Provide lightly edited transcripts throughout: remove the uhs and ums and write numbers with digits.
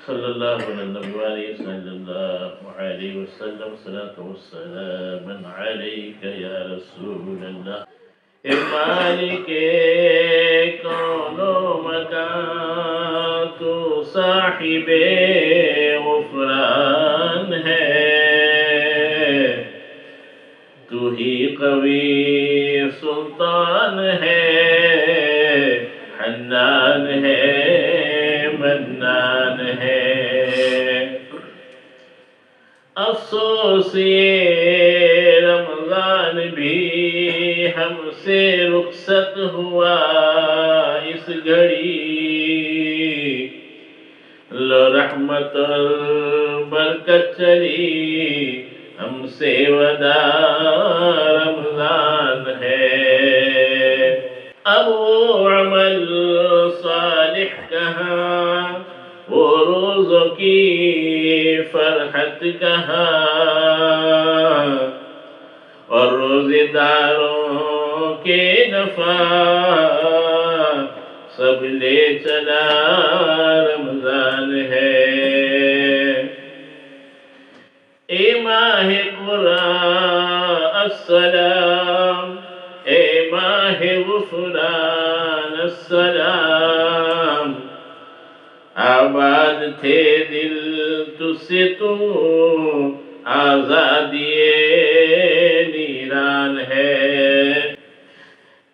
صلی اللہ علیہ وسلم صلاة والسلام علیکہ یا رسول اللہ. اے مالک کون و مکان تو صاحب غفران ہے، تو ہی قوی سلطان ہے، حنان ہے، منان ہے. افسوس یہ رمضان بھی ہم سے رخصت ہوا اس گھڑی، لو رحمت برکت چلی ہم سے وداع رمضان ہے. اب وہ عمل صالح کہاں، وہ روزوں کی فرحت کہاں، اور روزے داروں کے نفع سب لے چلا رمضان ہے. اے ماہ قرآن السلام، اے ماہ غفران السلام، آباد تھے دل تجھ سے تو آزادی نیران ہے.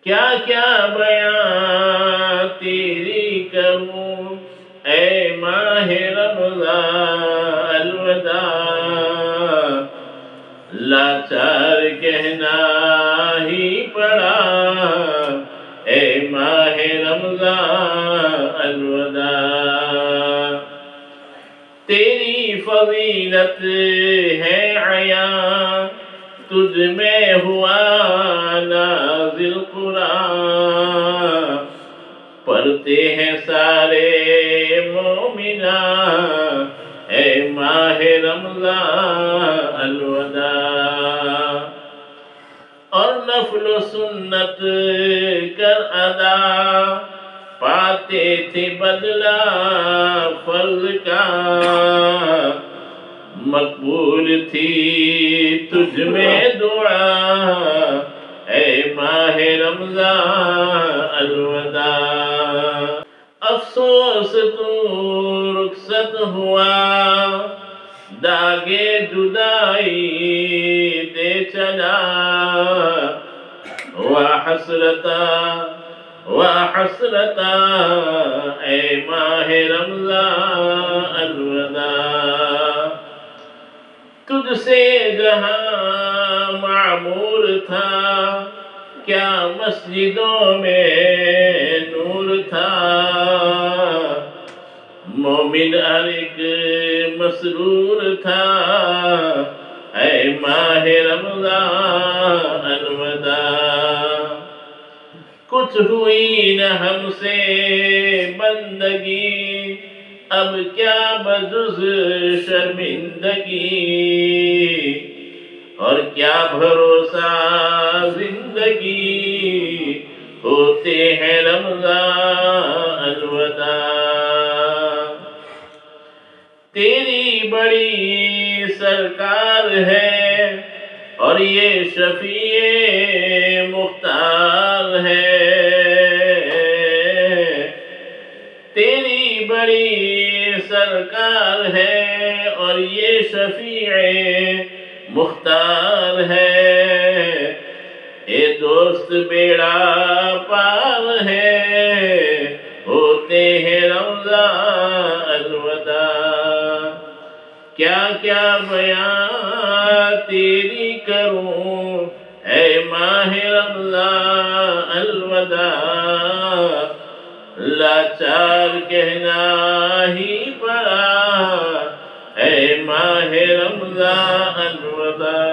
کیا کیا بیان تیری کروں اے ماہ رمضان الوداع، لاچار کہنا ہی پڑا اے ماہ رمضان الوداع. تیری فضیلت ہے عیاں، تجھ میں ہوا نازل قرآن، پڑھتے ہیں سارے مومنان اے ماہ رمضان الوداع. اور نفل و سنت کر ادا، پاتے تھے بدلہ فرض کا، مقبول تھی تجھ میں دعا اے ماہ رمضان الوداع. افسوس تو رخصت ہوا، داغے جدائی دے چلا، وحسرتا وحسرتا اے ماہ رمضان الوداع. تجھ سے جہاں معمور تھا، کیا مسجدوں میں نور تھا، مومن ہر ایک مسرور تھا اے ماہ رمضان الوداع. کچھ ہوئی نہ ہم سے بندگی، اب کیا بجز شرمندگی، اور کیا بھروسہ زندگی، ہوتے ہیں رمضان الوداع. تیری بڑی سرکار ہے اور یہ شفیع مختار ہے، تیری بڑی سرکار ہے اور یہ شفیع مختار ہے. اے دوست بیڑا پار ہے، ہوتے ہیں رمضان الوداع. کیا کیا بیان تیری کروں اے ماہ رمضان الوداع، لاچار کہنا ہی پڑا اے ماہ رمضان الوداع.